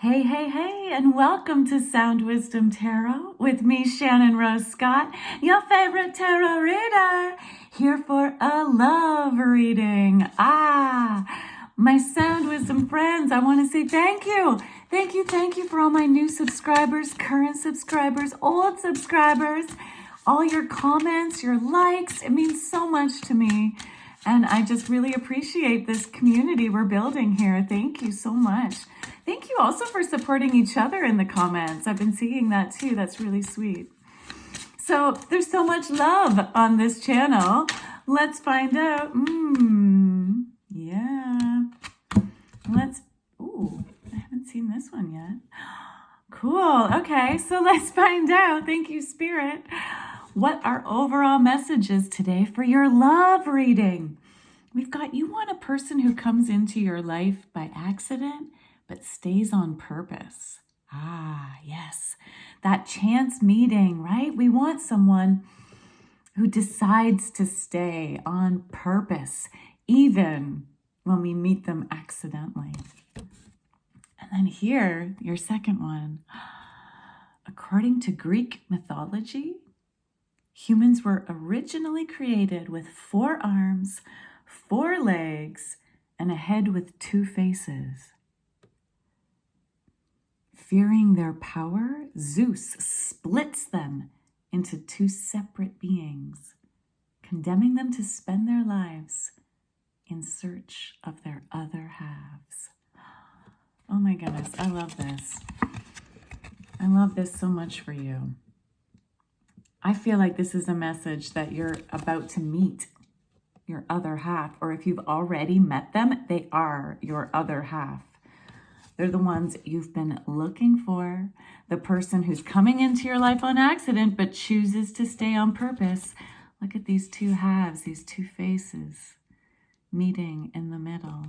Hey, hey, hey, and welcome to Sound Wisdom Tarot with me, Shannon Rose Scott, your favorite tarot reader, here for a love reading. My Sound Wisdom friends, I want to say thank you. Thank you for all my new subscribers, current subscribers, old subscribers, all your comments, your likes. It means so much to me. And I just really appreciate this community we're building here. Thank you so much. Thank you also for supporting each other in the comments. I've been seeing that too. That's really sweet. So there's so much love on this channel. Let's find out. Yeah. I haven't seen this one yet. Cool. Okay, so let's find out. Thank you, Spirit. What our overall message is today for your love reading. We've got, you want a person who comes into your life by accident, but stays on purpose. Yes, that chance meeting, right? We want someone who decides to stay on purpose, even when we meet them accidentally. And then here, your second one. According to Greek mythology, humans were originally created with 4 arms, 4 legs, and a head with 2 faces. Fearing their power, Zeus splits them into 2 separate beings, condemning them to spend their lives in search of their other halves. Oh my goodness, I love this. I love this so much for you. I feel like this is a message that you're about to meet your other half, or if you've already met them, they are your other half. They're the ones you've been looking for, the person who's coming into your life on accident but chooses to stay on purpose. Look at these 2 halves, these 2 faces meeting in the middle.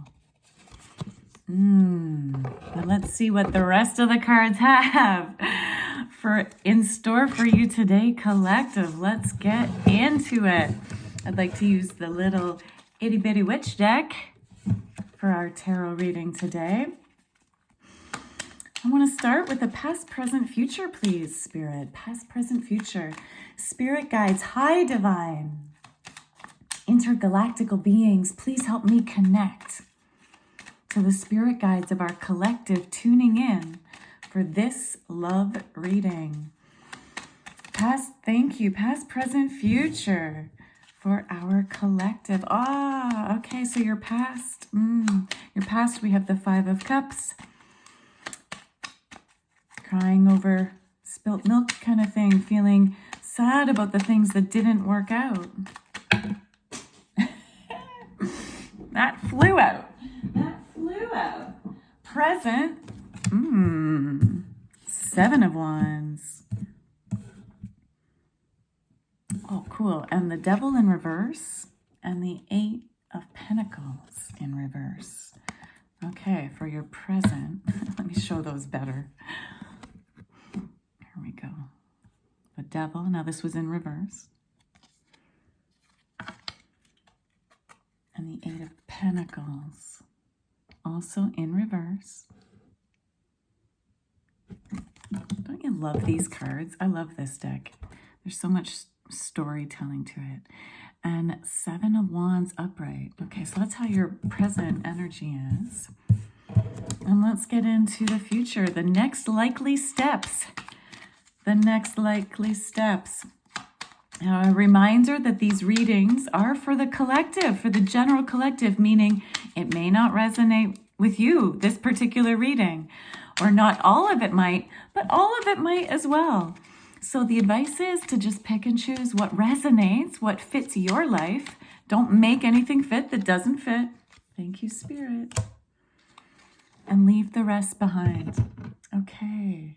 Now let's see what the rest of the cards have in store for you today, collective. Let's get into it. I'd like to use the little itty bitty witch deck for our tarot reading today. I want to start with the past, present, future, please, Spirit. Past, present, future. Spirit guides, hi, divine. Intergalactical beings, please help me connect to the spirit guides of our collective tuning in for this love reading. Thank you. Past, present, future for our collective. Okay, so your past. Your past, we have the 5 of Cups. Crying over spilt milk kind of thing, feeling sad about the things that didn't work out. That flew out. Present, 7 of Wands. Oh, cool. And the Devil in reverse and the 8 of Pentacles in reverse. Okay, for your present, let me show those better. Here we go. The Devil, now this was in reverse. And the 8 of Pentacles, also in reverse. Don't you love these cards? I love this deck. There's so much storytelling to it. And 7 of Wands upright. Okay, so that's how your present energy is. And let's get into the future. The next likely steps. The next likely steps. Now, a reminder that these readings are for the collective, for the general collective, meaning it may not resonate with you, this particular reading, or not all of it might, but all of it might as well. So the advice is to just pick and choose what resonates, what fits your life. Don't make anything fit that doesn't fit. Thank you, Spirit. And leave the rest behind. Okay.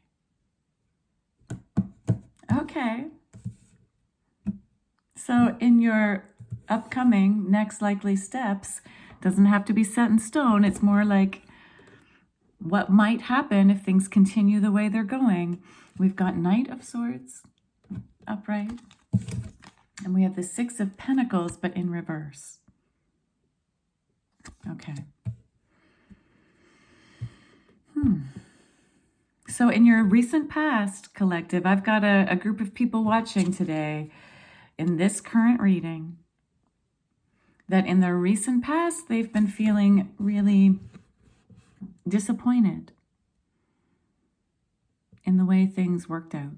So in your upcoming next likely steps, doesn't have to be set in stone. It's more like what might happen if things continue the way they're going. We've got Knight of Swords upright. And we have the 6 of Pentacles, but in reverse. Okay. So in your recent past, collective, I've got a group of people watching today in this current reading that in their recent past, they've been feeling really disappointed in the way things worked out.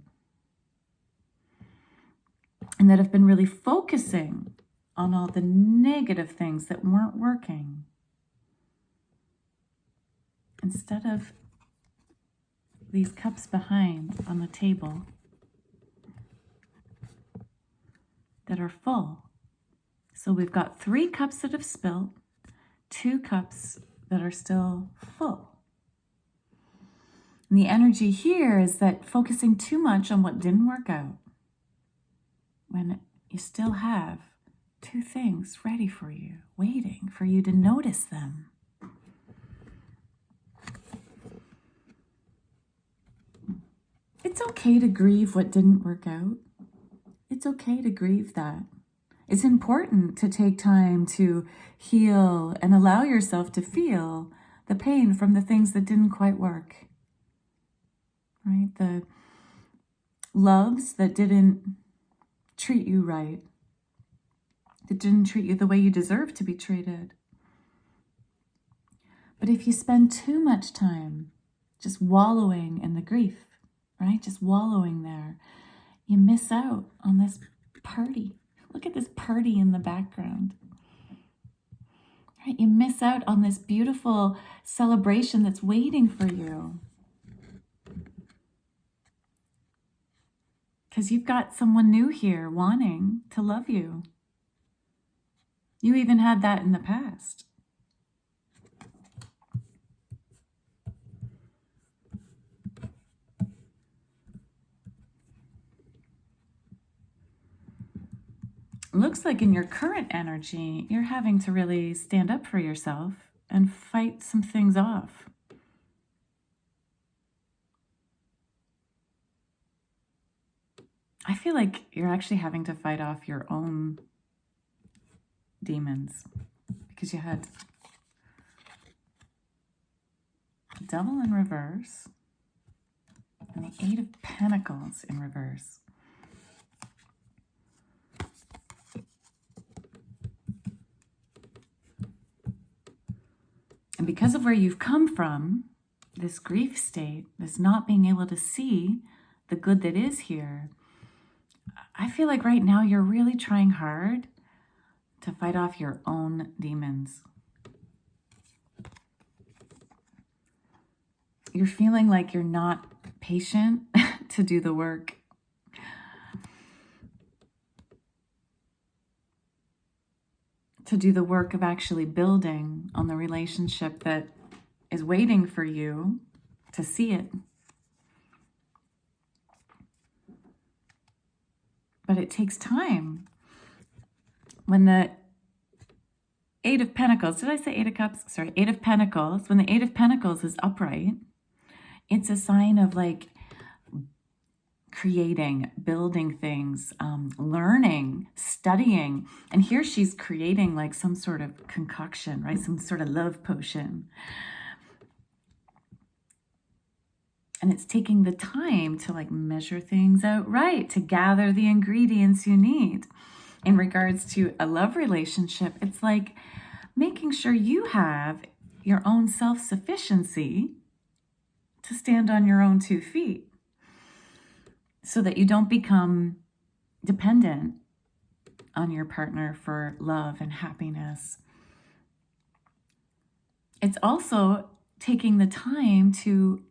And that have been really focusing on all the negative things that weren't working, instead of these cups behind on the table that are full. So we've got 3 cups that have spilled, 2 cups that are still full. And the energy here is that focusing too much on what didn't work out, when you still have 2 things ready for you, waiting for you to notice them. It's okay to grieve what didn't work out. It's okay to grieve that. It's important to take time to heal and allow yourself to feel the pain from the things that didn't quite work. Right? The loves that didn't treat you right, that didn't treat you the way you deserve to be treated. But if you spend too much time just wallowing in the grief, right? Just wallowing there, you miss out on this party. Look at this party in the background. Right? You miss out on this beautiful celebration that's waiting for you. Because you've got someone new here wanting to love you. You even had that in the past. Looks like in your current energy, you're having to really stand up for yourself and fight some things off. I feel like you're actually having to fight off your own demons, because you had the Devil in reverse and the 8 of Pentacles in reverse. And because of where you've come from, this grief state, this not being able to see the good that is here, I feel like right now you're really trying hard to fight off your own demons. You're feeling like you're not patient to do the work. To do the work of actually building on the relationship that is waiting for you to see it. But it takes time. When the 8 of Pentacles, did I say 8 of Cups? Sorry, 8 of Pentacles. When the 8 of Pentacles is upright, it's a sign of like creating, building things, learning, studying. And here she's creating like some sort of concoction, right? Some sort of love potion. And it's taking the time to like measure things out right, to gather the ingredients you need. In regards to a love relationship, it's like making sure you have your own self-sufficiency to stand on your own 2 feet, so that you don't become dependent on your partner for love and happiness. It's also taking the time to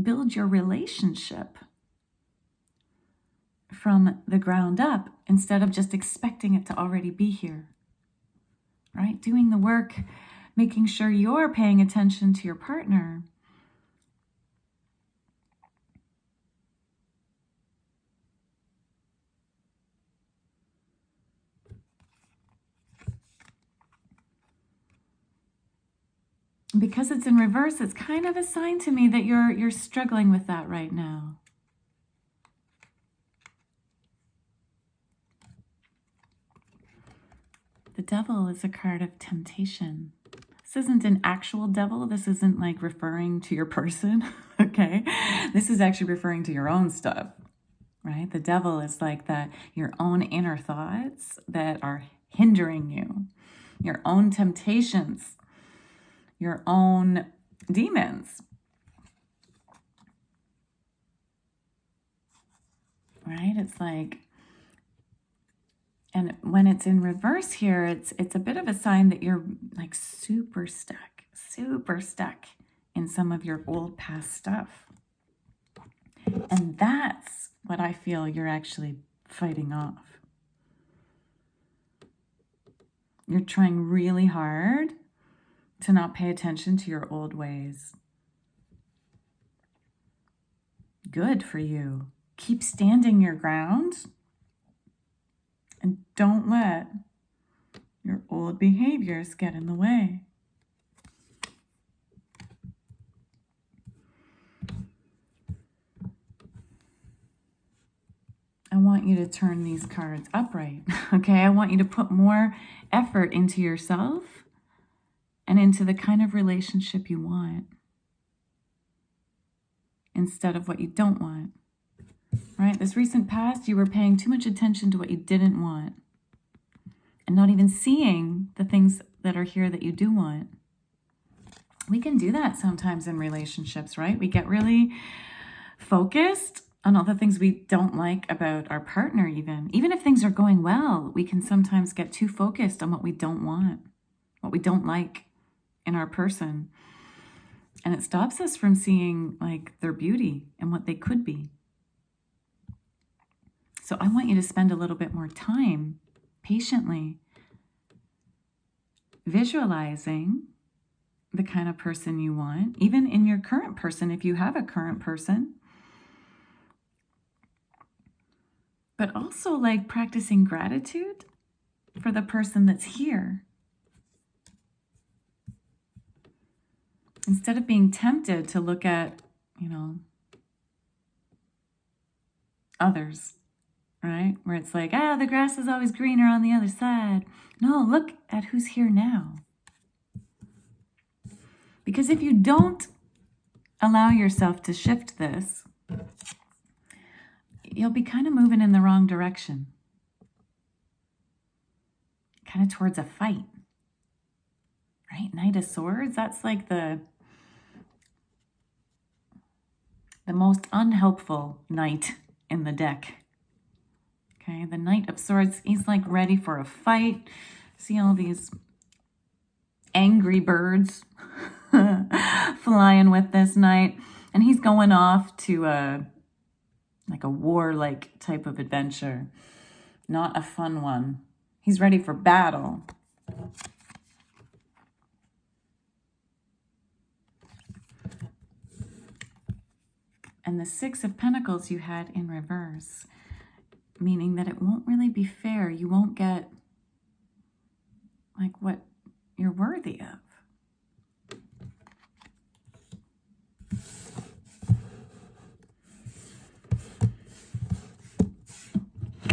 build your relationship from the ground up instead of just expecting it to already be here, right? Doing the work, making sure you're paying attention to your partner. Because it's in reverse, it's kind of a sign to me that you're struggling with that right now. The Devil is a card of temptation. This isn't an actual devil. This isn't like referring to your person, okay? This is actually referring to your own stuff, right? The devil is like that, your own inner thoughts that are hindering you, your own temptations, your own demons, right? It's like, and when it's in reverse here, it's a bit of a sign that you're like super stuck in some of your old past stuff. And that's what I feel you're actually fighting off. You're trying really hard to not pay attention to your old ways. Good for you. Keep standing your ground and don't let your old behaviors get in the way. I want you to turn these cards upright, okay? I want you to put more effort into yourself and into the kind of relationship you want instead of what you don't want, right? This recent past, you were paying too much attention to what you didn't want and not even seeing the things that are here that you do want. We can do that sometimes in relationships, right? We get really focused on all the things we don't like about our partner even if things are going well, we can sometimes get too focused on what we don't want, what we don't like in our person. And it stops us from seeing like their beauty and what they could be. So I want you to spend a little bit more time patiently visualizing the kind of person you want, even in your current person, if you have a current person. But also like practicing gratitude for the person that's here. Instead of being tempted to look at, others, right? Where it's like, the grass is always greener on the other side. No, look at who's here now. Because if you don't allow yourself to shift this, you'll be kind of moving in the wrong direction. Kind of towards a fight. Right? Knight of Swords, that's like the most unhelpful knight in the deck. Okay, the Knight of Swords, he's like ready for a fight. See all these angry birds flying with this knight. And he's going off to a warlike type of adventure. Not a fun one. He's ready for battle. And the Six of Pentacles you had in reverse, meaning that it won't really be fair. You won't get like what you're worthy of.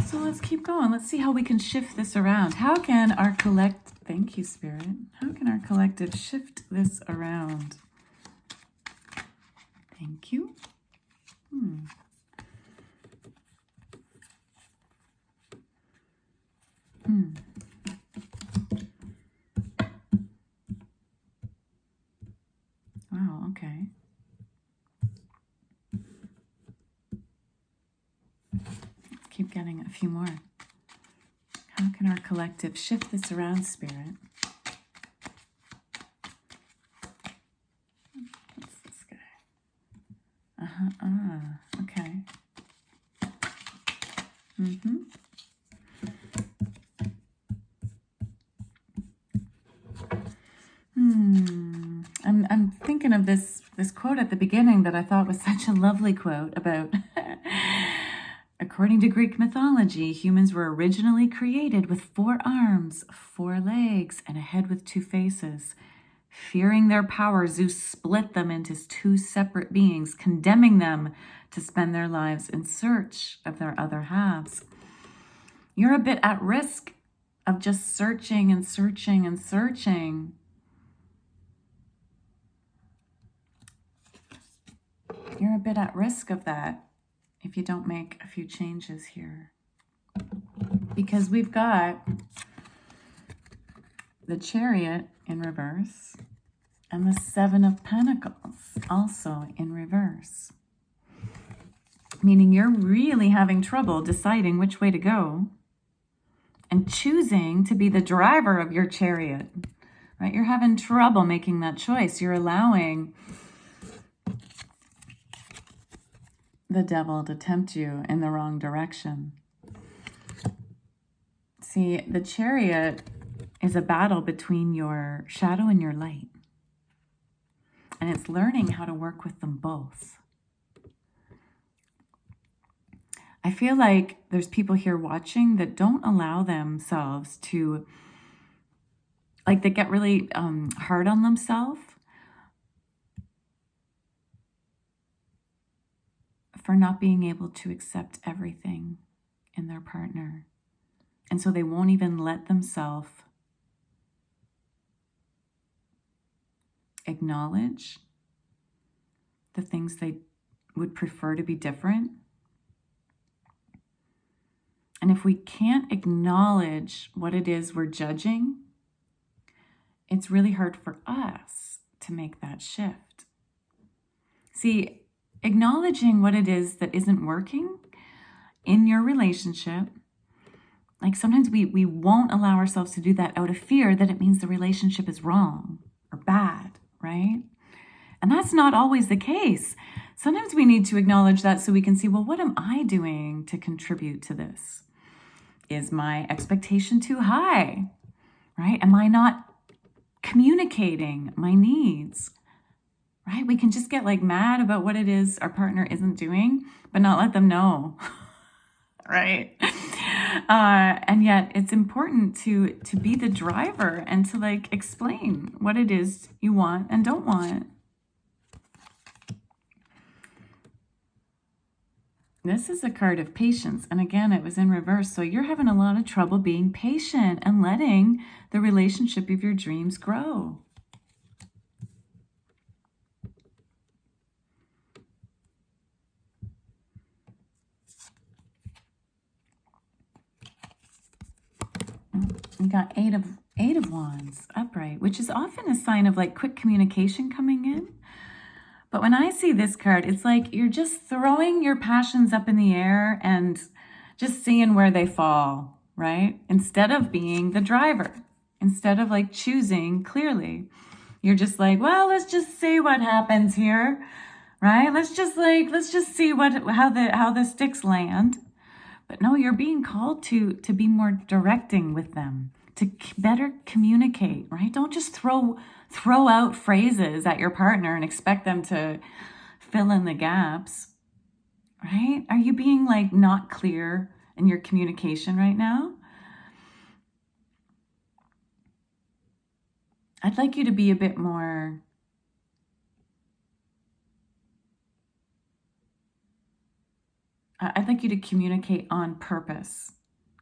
So let's keep going. Let's see how we can shift this around. How can our thank you, Spirit. How can our collective shift this around? Thank you. Wow, okay. Let's keep getting a few more. How can our collective shift this around, Spirit? What's this guy? Okay. I'm thinking of this quote at the beginning that I thought was such a lovely quote about, according to Greek mythology, humans were originally created with 4 arms, 4 legs, and a head with 2 faces. Fearing their power, Zeus split them into 2 separate beings, condemning them to spend their lives in search of their other halves. You're a bit at risk of just searching and searching and searching you're a bit at risk of that if you don't make a few changes here. Because we've got the Chariot in reverse and the Seven of Pentacles also in reverse. Meaning you're really having trouble deciding which way to go and choosing to be the driver of your chariot, right? You're having trouble making that choice. You're allowing the devil to tempt you in the wrong direction. See, the Chariot is a battle between your shadow and your light. And it's learning how to work with them both. I feel like there's people here watching that don't allow themselves to, like, they get really hard on themselves for not being able to accept everything in their partner. And so they won't even let themselves acknowledge the things they would prefer to be different. And if we can't acknowledge what it is we're judging, it's really hard for us to make that shift. See, acknowledging what it is that isn't working in your relationship, like sometimes we won't allow ourselves to do that out of fear that it means the relationship is wrong or bad, right? And that's not always the case. Sometimes we need to acknowledge that so we can see, well, what am I doing to contribute to this? Is my expectation too high, right? Am I not communicating my needs, right? We can just get like mad about what it is our partner isn't doing, but not let them know, right? And yet it's important to be the driver and to like explain what it is you want and don't want. This is a card of patience. And again, it was in reverse. So you're having a lot of trouble being patient and letting the relationship of your dreams grow. We got eight of wands upright, which is often a sign of like quick communication coming in. But when I see this card, it's like you're just throwing your passions up in the air and just seeing where they fall, right? Instead of being the driver, instead of like choosing clearly, you're just like, well, let's just see what happens here, right? Let's just see how the sticks land. But no, you're being called to be more directing with them, to better communicate, right? Don't just throw out phrases at your partner and expect them to fill in the gaps, right? Are you being like not clear in your communication right now? I'd like you to be a bit more I'd like you to communicate on purpose.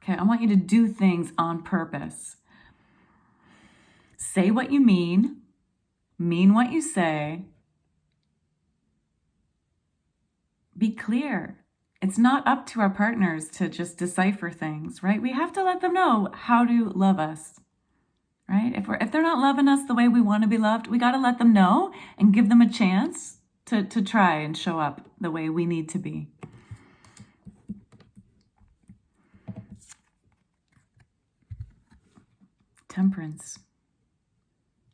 Okay, I want you to do things on purpose. Say what you mean what you say. Be clear. It's not up to our partners to just decipher things, right? We have to let them know how to love us, right? If they're not loving us the way we want to be loved, we got to let them know and give them a chance to try and show up the way we need to be. Temperance.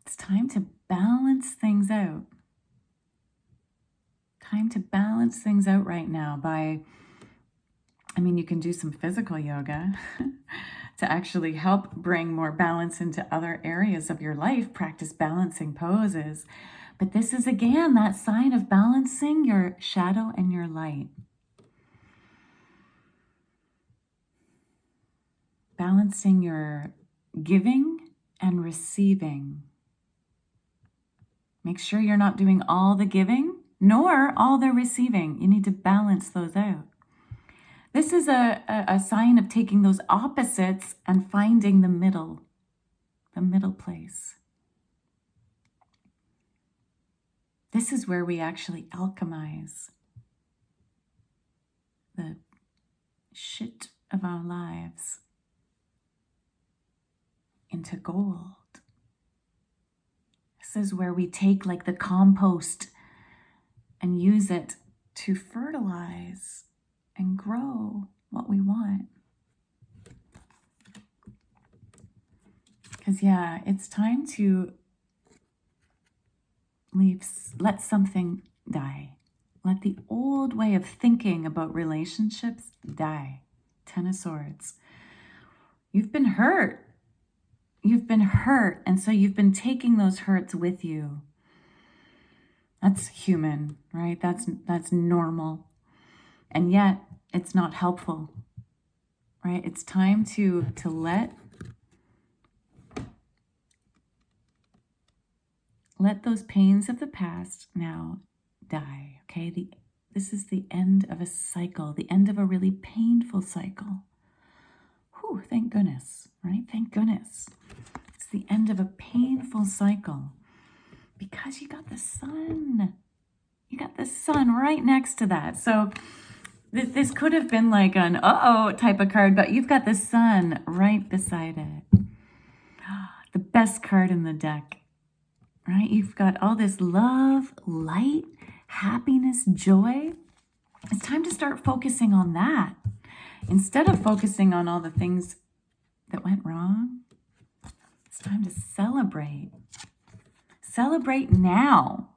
It's time to balance things out. Time to balance things out right now by, you can do some physical yoga to actually help bring more balance into other areas of your life. Practice balancing poses. But this is, again, that sign of balancing your shadow and your light. Balancing your giving and receiving. Make sure you're not doing all the giving nor all the receiving. You need to balance those out. This is a sign of taking those opposites and finding the middle place. This is where we actually alchemize the shit of our lives into gold. This is where we take like the compost and use it to fertilize and grow what we want. Because yeah, it's time to let something die. Let the old way of thinking about relationships die. 10 of Swords. You've been hurt. You've been hurt, and so you've been taking those hurts with you. That's human, right? That's normal. And yet, it's not helpful, right? It's time to let those pains of the past now die, okay? This is the end of a cycle, the end of a really painful cycle. Whew, thank goodness, right? Thank goodness. It's the end of a painful cycle because you got the sun. You got the sun right next to that. So this could have been like an uh-oh type of card, but you've got the sun right beside it. The best card in the deck, right? You've got all this love, light, happiness, joy. It's time to start focusing on that. Instead of focusing on all the things that went wrong, it's time to celebrate. Celebrate now,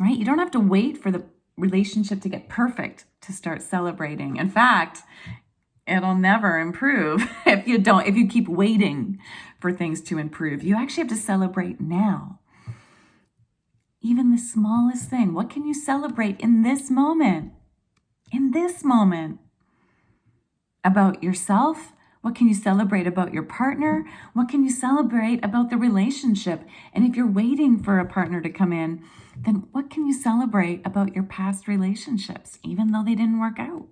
right? You don't have to wait for the relationship to get perfect to start celebrating. In fact, it'll never improve if you keep waiting for things to improve. You actually have to celebrate now. Even the smallest thing. What can you celebrate in this moment? In this moment. About yourself? What can you celebrate about your partner? What can you celebrate about the relationship? And if you're waiting for a partner to come in, then what can you celebrate about your past relationships, even though they didn't work out?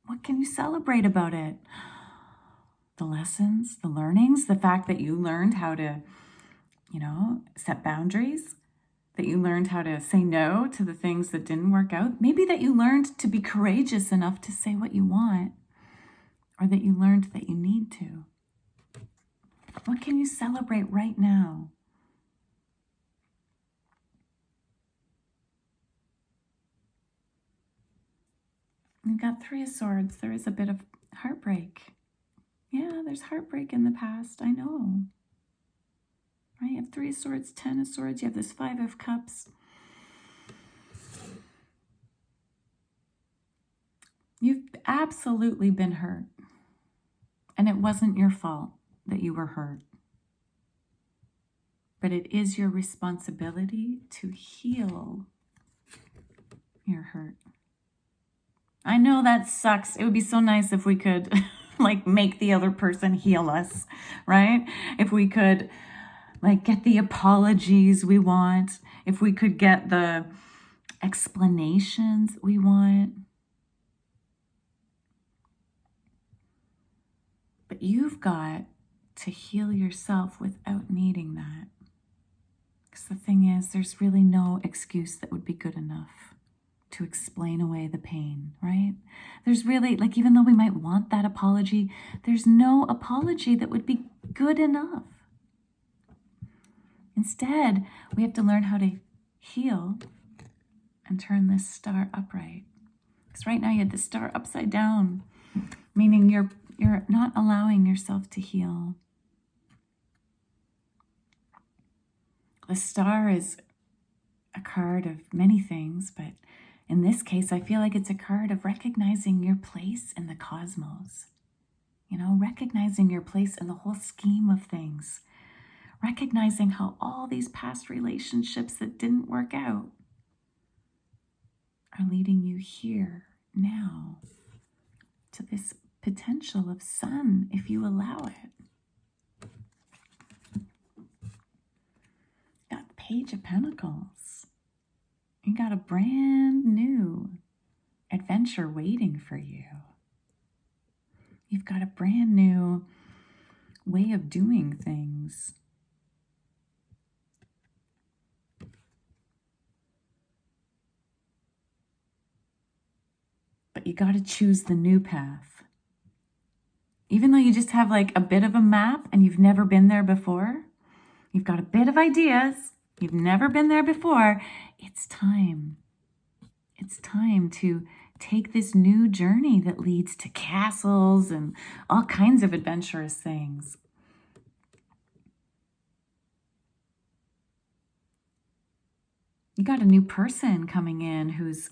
What can you celebrate about it? The lessons, the learnings, the fact that you learned how to, set boundaries, that you learned how to say no to the things that didn't work out. Maybe that you learned to be courageous enough to say what you want, or that you learned that you need to. What can you celebrate right now? You've got 3 of Swords. There is a bit of heartbreak. Yeah, there's heartbreak in the past. I know. Right? You have 3 of Swords, 10 of Swords. You have this 5 of Cups. You've absolutely been hurt. And it wasn't your fault that you were hurt. But it is your responsibility to heal your hurt. I know that sucks. It would be so nice if we could make the other person heal us, right? If we could get the apologies we want, if we could get the explanations we want. But you've got to heal yourself without needing that. Because the thing is, there's really no excuse that would be good enough to explain away the pain, right? There's really, even though we might want that apology, there's no apology that would be good enough. Instead, we have to learn how to heal and turn this star upright. Because right now you had the star upside down, meaning you're not allowing yourself to heal. The star is a card of many things, but in this case, I feel like it's a card of recognizing your place in the cosmos. Recognizing your place in the whole scheme of things. Recognizing how all these past relationships that didn't work out are leading you here now to this potential of sun if you allow it. Got the Page of Pentacles. You got a brand new adventure waiting for you. You've got a brand new way of doing things. But you got to choose the new path. Even though you just have like a bit of a map and you've never been there before, you've got a bit of ideas, you've never been there before, it's time. It's time to take this new journey that leads to castles and all kinds of adventurous things. You got a new person coming in who's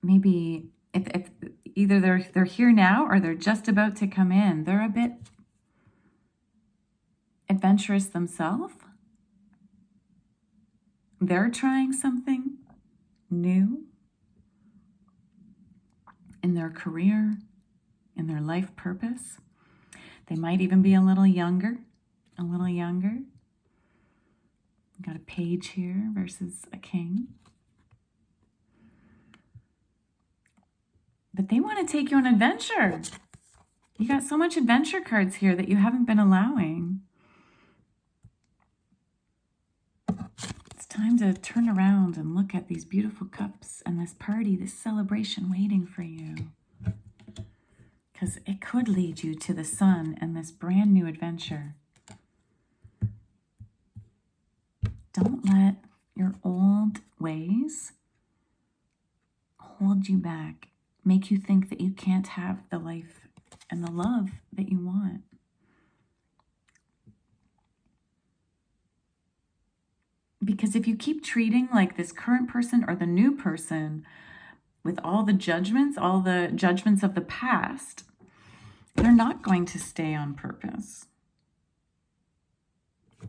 maybe, if either they're here now or they're just about to come in, they're a bit adventurous themselves. They're trying something new in their career, in their life purpose. They might even be a little younger. Got a page here versus a king. But they want to take you on an adventure. You got so much adventure cards here that you haven't been allowing. It's time to turn around and look at these beautiful cups and this party, this celebration waiting for you. Because it could lead you to the sun and this brand new adventure. Don't let your old ways hold you back, make you think that you can't have the life and the love that you want. Because if you keep treating like this current person or the new person with all the judgments of the past, they're not going to stay on purpose.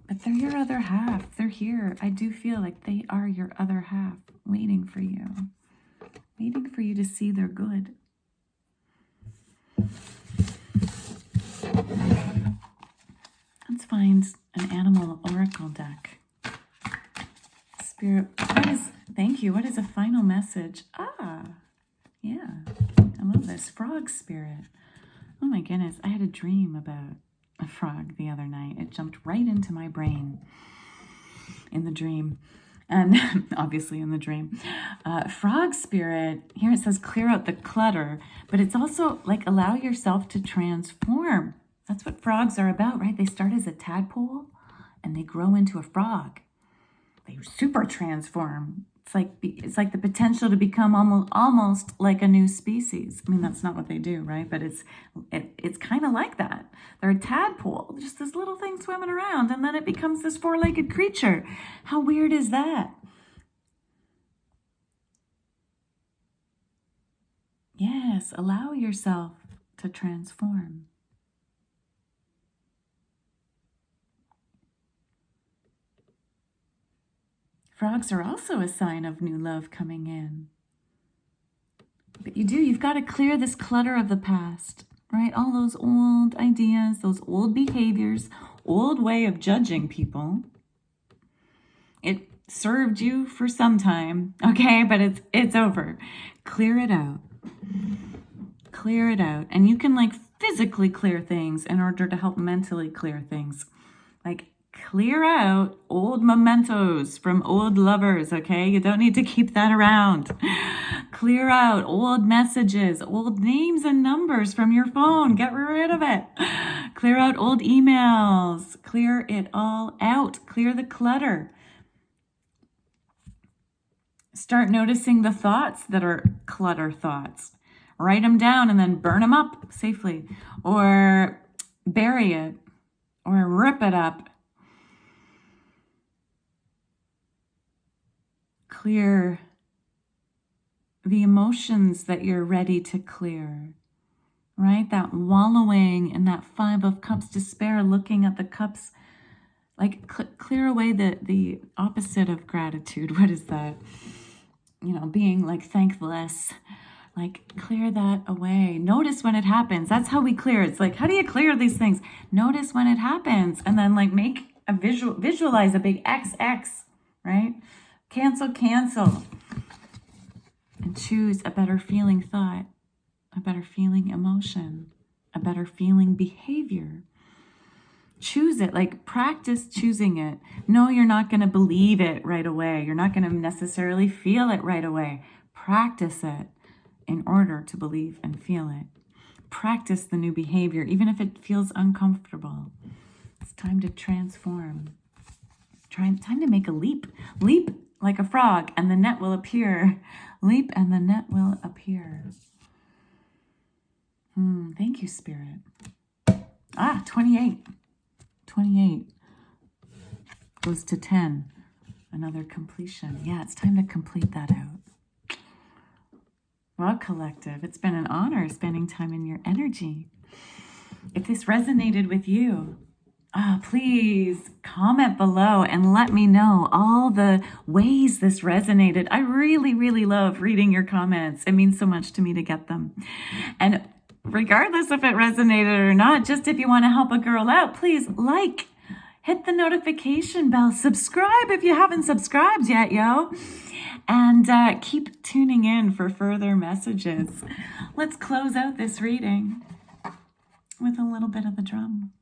But they're your other half. They're here. I do feel like they are your other half, waiting for you to see their good. Let's find an animal oracle deck. Spirit, thank you. What is a final message? Yeah, I love this. Frog spirit. Oh my goodness, I had a dream about a frog the other night. It jumped right into my brain in the dream. And obviously in the dream. Frog spirit, here it says clear out the clutter, but it's also like allow yourself to transform. That's what frogs are about, right? They start as a tadpole and they grow into a frog. They super transform. It's like the potential to become almost like a new species. I mean, that's not what they do, right? But it's kind of like that. They're a tadpole, just this little thing swimming around, and then it becomes this four-legged creature. How weird is that? Yes, allow yourself to transform. Frogs are also a sign of new love coming in. But you've got to clear this clutter of the past, right? All those old ideas, those old behaviors, old way of judging people. It served you for some time, okay? But it's over. Clear it out. Clear it out. And you can like physically clear things in order to help mentally clear things. Like clear out old mementos from old lovers, okay? You don't need to keep that around. Clear out old messages, old names and numbers from your phone. Get rid of it. Clear out old emails. Clear it all out. Clear the clutter. Start noticing the thoughts that are clutter thoughts. Write them down and then burn them up safely. Or bury it. Or rip it up. Clear the emotions that you're ready to clear, right? That wallowing in that 5 of Cups despair, looking at the cups, like clear away the opposite of gratitude. What is that? Being like thankless, like clear that away. Notice when it happens. That's how we clear. It's like, how do you clear these things? Notice when it happens, and then like make a visualize a big XX, right? Cancel. And choose a better feeling thought, a better feeling emotion, a better feeling behavior. Choose it, like practice choosing it. No, you're not going to believe it right away. You're not going to necessarily feel it right away. Practice it. in order to believe and feel it. Practice the new behavior, even if it feels uncomfortable. It's time to transform. Time to make a leap. Leap like a frog, and the net will appear. Leap, and the net will appear. Thank you, Spirit. 28. 28 goes to 10. Another completion. Yeah, it's time to complete that out. Well, collective, it's been an honor spending time in your energy. If this resonated with you, please comment below and let me know all the ways this resonated. I really, really love reading your comments. It means so much to me to get them. And regardless if it resonated or not, just if you want to help a girl out, please like, hit the notification bell, subscribe if you haven't subscribed yet, yo. And keep tuning in for further messages. Let's close out this reading with a little bit of the drum.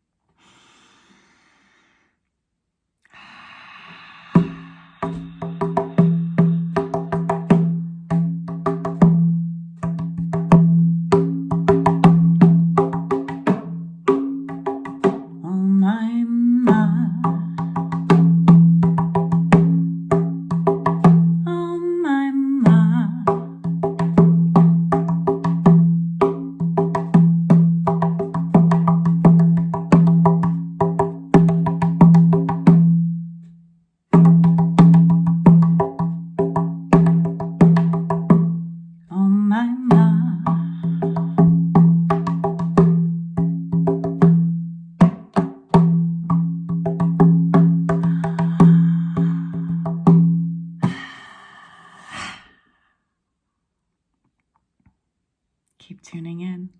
Keep tuning in.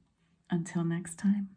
Until next time.